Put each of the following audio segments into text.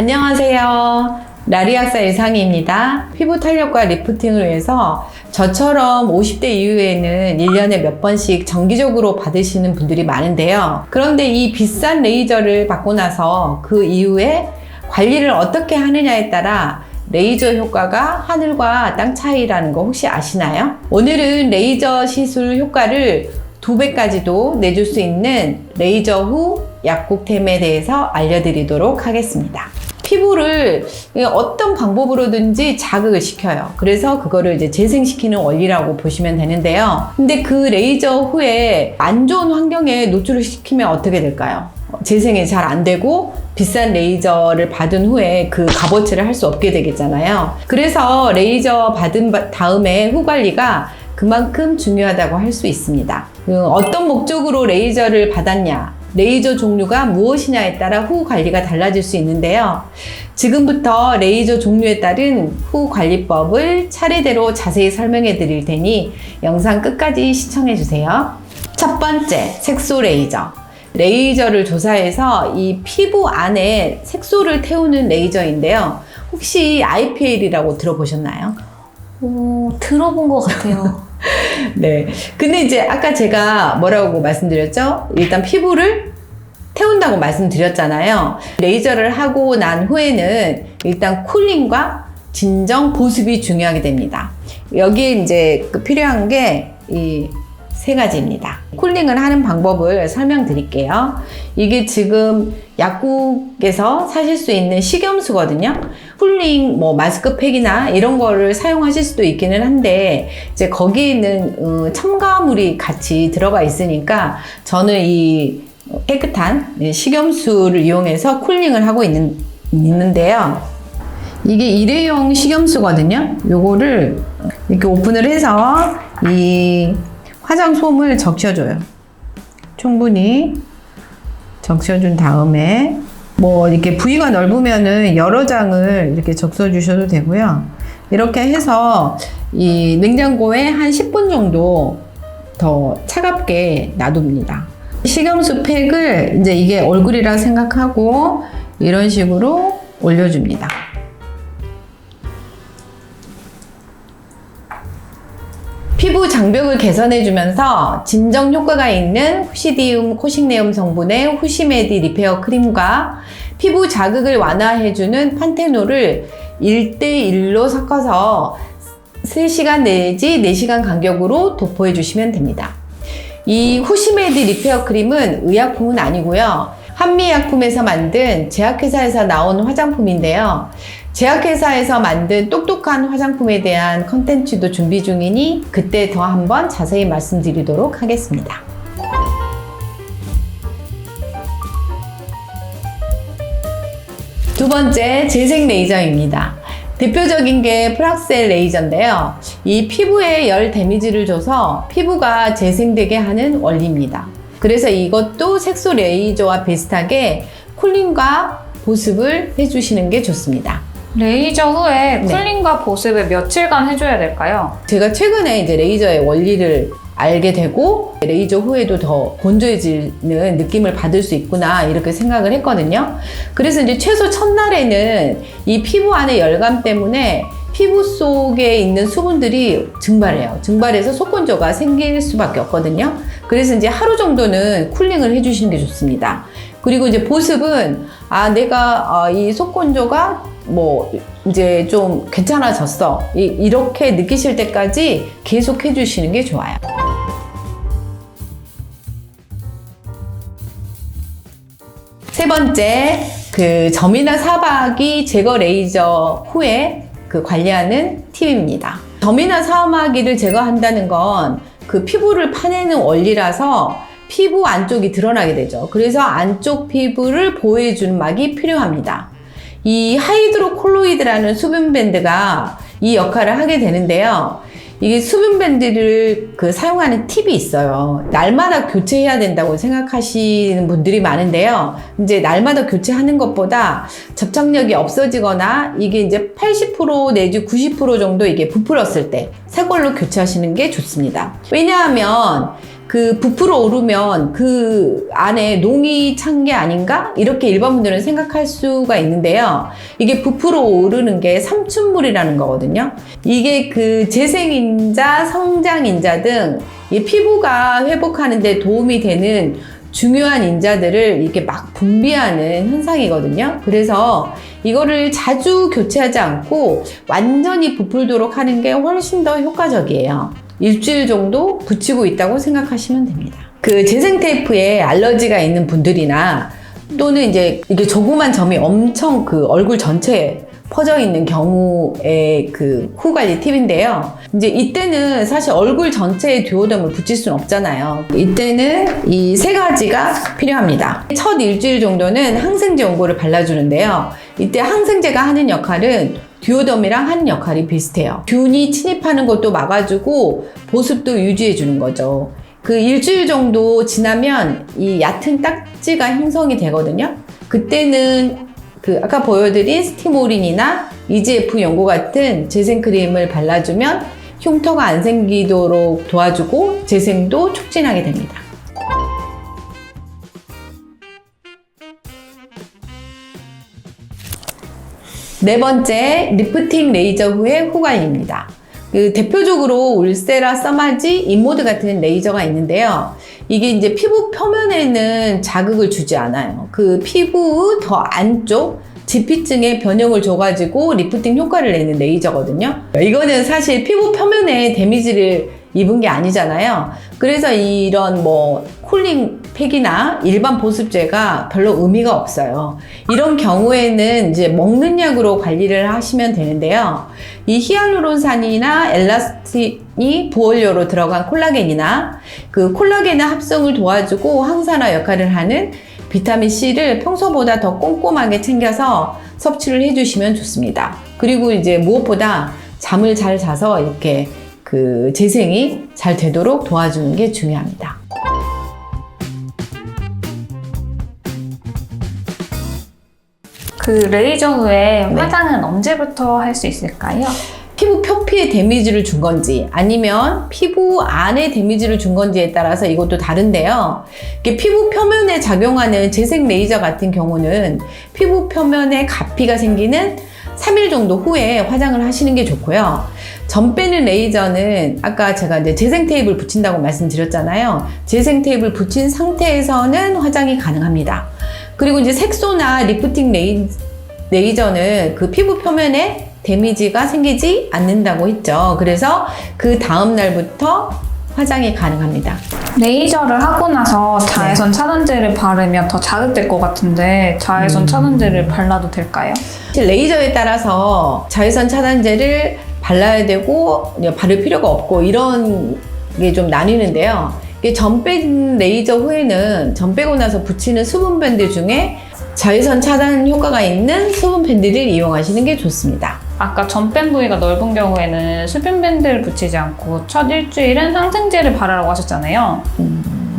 안녕하세요. 라리학사 일상희입니다. 피부 탄력과 리프팅을 위해서 저처럼 50대 이후에는 1년에 몇 번씩 정기적으로 받으시는 분들이 많은데요. 그런데 이 비싼 레이저를 받고 나서 그 이후에 관리를 어떻게 하느냐에 따라 레이저 효과가 하늘과 땅 차이라는 거 혹시 아시나요? 오늘은 레이저 시술 효과를 2배까지도 내줄 수 있는 레이저 후 약국템에 대해서 알려드리도록 하겠습니다. 피부를 어떤 방법으로든지 자극을 시켜요. 그래서 그거를 이제 재생시키는 원리라고 보시면 되는데요. 근데 그 레이저 후에 안 좋은 환경에 노출을 시키면 어떻게 될까요? 재생이 잘 안 되고 비싼 레이저를 받은 후에 그 값어치를 할 수 없게 되겠잖아요. 그래서 레이저 받은 다음에 후 관리가 그만큼 중요하다고 할 수 있습니다. 어떤 목적으로 레이저를 받았냐, 레이저 종류가 무엇이냐에 따라 후 관리가 달라질 수 있는데요. 지금부터 레이저 종류에 따른 후 관리법을 차례대로 자세히 설명해 드릴 테니 영상 끝까지 시청해 주세요. 첫 번째, 색소 레이저. 레이저를 조사해서 이 피부 안에 색소를 태우는 레이저인데요. 혹시 IPL이라고 들어보셨나요? 들어본 것 같아요. 네. 근데 이제 아까 제가 뭐라고 말씀드렸죠? 일단 피부를 태운다고 말씀드렸잖아요. 레이저를 하고 난 후에는 일단 쿨링과 진정 보습이 중요하게 됩니다. 여기에 이제 필요한 게 이 3가지입니다. 쿨링을 하는 방법을 설명드릴게요. 이게 지금 약국에서 사실 수 있는 식염수거든요. 쿨링, 마스크팩이나 이런 거를 사용하실 수도 있기는 한데, 이제 거기에는 첨가물이 같이 들어가 있으니까 저는 이 깨끗한 식염수를 이용해서 쿨링을 하고 있는데요. 이게 일회용 식염수거든요. 요거를 이렇게 오픈을 해서 이 화장솜을 적셔줘요. 충분히 적셔준 다음에 이렇게 부위가 넓으면은 여러 장을 이렇게 적셔 주셔도 되고요. 이렇게 해서 이 냉장고에 한 10분 정도 더 차갑게 놔둡니다. 식염수 팩을 이제 이게 얼굴이라 생각하고 이런 식으로 올려줍니다. 피부 장벽을 개선해주면서 진정 효과가 있는 후시디움 코식네움 성분의 후시메디 리페어 크림과 피부 자극을 완화해주는 판테놀을 1대1로 섞어서 3시간 내지 4시간 간격으로 도포해주시면 됩니다. 이 후시메디 리페어 크림은 의약품은 아니고요. 한미약품에서 만든 제약회사에서 나온 화장품인데요. 제약회사에서 만든 똑똑한 화장품에 대한 컨텐츠도 준비 중이니 그때 더 한번 자세히 말씀드리도록 하겠습니다. 두 번째, 재생 레이저입니다. 대표적인 게 프락셀 레이저인데요. 이 피부에 열 데미지를 줘서 피부가 재생되게 하는 원리입니다. 그래서 이것도 색소 레이저와 비슷하게 쿨링과 보습을 해주시는 게 좋습니다. 레이저 후에 쿨링과 보습을 며칠간 해줘야 될까요? 제가 최근에 이제 레이저의 원리를 알게 되고 레이저 후에도 더 건조해지는 느낌을 받을 수 있구나 이렇게 생각을 했거든요. 그래서 이제 최소 첫날에는 이 피부 안의 열감 때문에 피부 속에 있는 수분들이 증발해요. 증발해서 속건조가 생길 수밖에 없거든요. 그래서 이제 하루 정도는 쿨링을 해주시는 게 좋습니다. 그리고 이제 보습은 내가 이 속건조가 이제 좀 괜찮아졌어. 이렇게 느끼실 때까지 계속 해주시는 게 좋아요. 세 번째, 점이나 사마귀 제거 레이저 후에 관리하는 팁입니다. 점이나 사마귀를 제거한다는 건 그 피부를 파내는 원리라서 피부 안쪽이 드러나게 되죠. 그래서 안쪽 피부를 보호해주는 막이 필요합니다. 이 하이드로콜로이드라는 수분밴드가 이 역할을 하게 되는데요. 이게 수분밴드를 사용하는 팁이 있어요. 날마다 교체해야 된다고 생각하시는 분들이 많은데요. 이제 날마다 교체하는 것보다 접착력이 없어지거나 이게 이제 80% 내지 90% 정도 이게 부풀었을 때 새 걸로 교체하시는 게 좋습니다. 왜냐하면 그 부풀어 오르면 그 안에 농이 찬 게 아닌가? 이렇게 일반 분들은 생각할 수가 있는데요. 이게 부풀어 오르는 게 삼춘물이라는 거거든요. 이게 그 재생인자, 성장인자 등 이 피부가 회복하는 데 도움이 되는 중요한 인자들을 이렇게 막 분비하는 현상이거든요. 그래서 이거를 자주 교체하지 않고 완전히 부풀도록 하는 게 훨씬 더 효과적이에요. 일주일 정도 붙이고 있다고 생각하시면 됩니다. 그 재생 테이프에 알러지가 있는 분들이나 또는 이제 이게 조그만 점이 엄청 그 얼굴 전체에 퍼져 있는 경우의 그 후 관리 팁인데요. 이제 이때는 사실 얼굴 전체에 듀오덤을 붙일 수는 없잖아요. 이때는 이 세 가지가 필요합니다. 첫 일주일 정도는 항생제 원고를 발라주는데요. 이때 항생제가 하는 역할은 듀오덤이랑 하는 역할이 비슷해요. 균이 침입하는 것도 막아주고 보습도 유지해주는 거죠. 그 일주일 정도 지나면 이 얕은 딱지가 형성이 되거든요. 그때는 그 아까 보여드린 스티모린이나 EGF 연고 같은 재생크림을 발라주면 흉터가 안 생기도록 도와주고 재생도 촉진하게 됩니다. 네 번째, 리프팅 레이저 후의 후관리입니다. 그 대표적으로 울세라, 써마지, 인모드 같은 레이저가 있는데요. 이게 이제 피부 표면에는 자극을 주지 않아요. 그 피부 더 안쪽 지피층에 변형을 줘가지고 리프팅 효과를 내는 레이저거든요. 이거는 사실 피부 표면에 데미지를 입은 게 아니잖아요. 그래서 이런 뭐 쿨링 팩이나 일반 보습제가 별로 의미가 없어요. 이런 경우에는 이제 먹는 약으로 관리를 하시면 되는데요. 이 히알루론산이나 엘라스틴이 부원료로 들어간 콜라겐이나 그 콜라겐의 합성을 도와주고 항산화 역할을 하는 비타민C를 평소보다 더 꼼꼼하게 챙겨서 섭취를 해주시면 좋습니다. 그리고 이제 무엇보다 잠을 잘 자서 이렇게 그 재생이 잘 되도록 도와주는 게 중요합니다. 그 레이저 후에 화장은 언제부터 할 수 있을까요? 피부 표피에 데미지를 준 건지 아니면 피부 안에 데미지를 준 건지에 따라서 이것도 다른데요. 이게 피부 표면에 작용하는 재생 레이저 같은 경우는 피부 표면에 가피가 생기는 3일 정도 후에 화장을 하시는 게 좋고요. 점 빼는 레이저는 아까 제가 이제 재생 테이프를 붙인다고 말씀드렸잖아요. 재생 테이프를 붙인 상태에서는 화장이 가능합니다. 그리고 이제 색소나 리프팅 레이저는 그 피부 표면에 데미지가 생기지 않는다고 했죠. 그래서 그 다음 날부터 화장이 가능합니다. 레이저를 하고 나서 자외선 차단제를 바르면 더 자극될 것 같은데 자외선 차단제를 발라도 될까요? 레이저에 따라서 자외선 차단제를 발라야 되고 바를 필요가 없고 이런 게 좀 나뉘는데요. 이게 점 뺀 레이저 후에는 점 빼고 나서 붙이는 수분 밴드 중에 자외선 차단 효과가 있는 수분 밴드를 이용하시는 게 좋습니다. 아까 점 뺀 부위가 넓은 경우에는 수분 밴드를 붙이지 않고 첫 일주일은 항생제를 바르라고 하셨잖아요.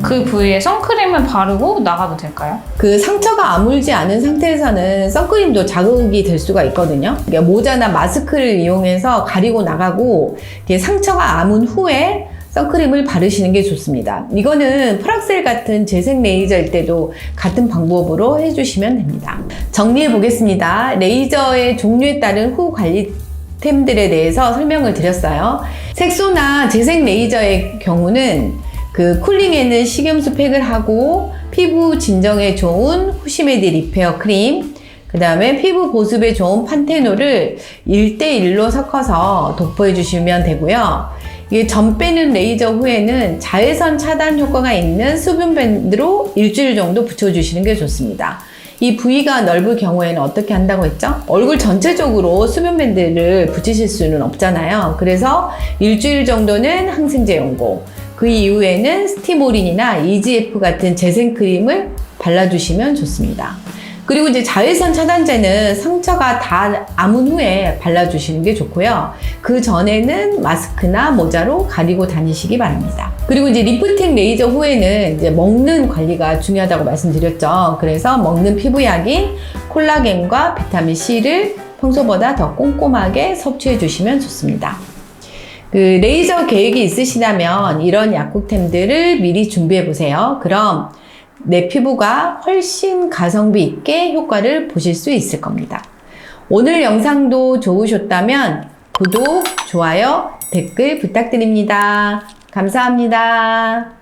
그 부위에 선크림을 바르고 나가도 될까요? 그 상처가 아물지 않은 상태에서는 선크림도 자극이 될 수가 있거든요. 그러니까 모자나 마스크를 이용해서 가리고 나가고 상처가 아문 후에 선크림을 바르시는 게 좋습니다. 이거는 프락셀 같은 재생 레이저일 때도 같은 방법으로 해주시면 됩니다. 정리해 보겠습니다. 레이저의 종류에 따른 후 관리템들에 대해서 설명을 드렸어요. 색소나 재생 레이저의 경우는 그 쿨링에는 식염수 팩을 하고 피부 진정에 좋은 후시메디 리페어 크림, 그 다음에 피부 보습에 좋은 판테놀을 1대1로 섞어서 도포해 주시면 되고요. 이게 점 빼는 레이저 후에는 자외선 차단 효과가 있는 수분 밴드로 일주일 정도 붙여주시는 게 좋습니다. 이 부위가 넓을 경우에는 어떻게 한다고 했죠? 얼굴 전체적으로 수분 밴드를 붙이실 수는 없잖아요. 그래서 일주일 정도는 항생제 연고, 그 이후에는 스티모린이나 EGF 같은 재생크림을 발라주시면 좋습니다. 그리고 이제 자외선 차단제는 상처가 다 아문 후에 발라주시는 게 좋고요. 그 전에는 마스크나 모자로 가리고 다니시기 바랍니다. 그리고 이제 리프팅 레이저 후에는 이제 먹는 관리가 중요하다고 말씀드렸죠. 그래서 먹는 피부약인 콜라겐과 비타민C를 평소보다 더 꼼꼼하게 섭취해 주시면 좋습니다. 그 레이저 계획이 있으시다면 이런 약국템들을 미리 준비해 보세요. 그럼 내 피부가 훨씬 가성비 있게 효과를 보실 수 있을 겁니다. 오늘 영상도 좋으셨다면 구독, 좋아요, 댓글 부탁드립니다. 감사합니다.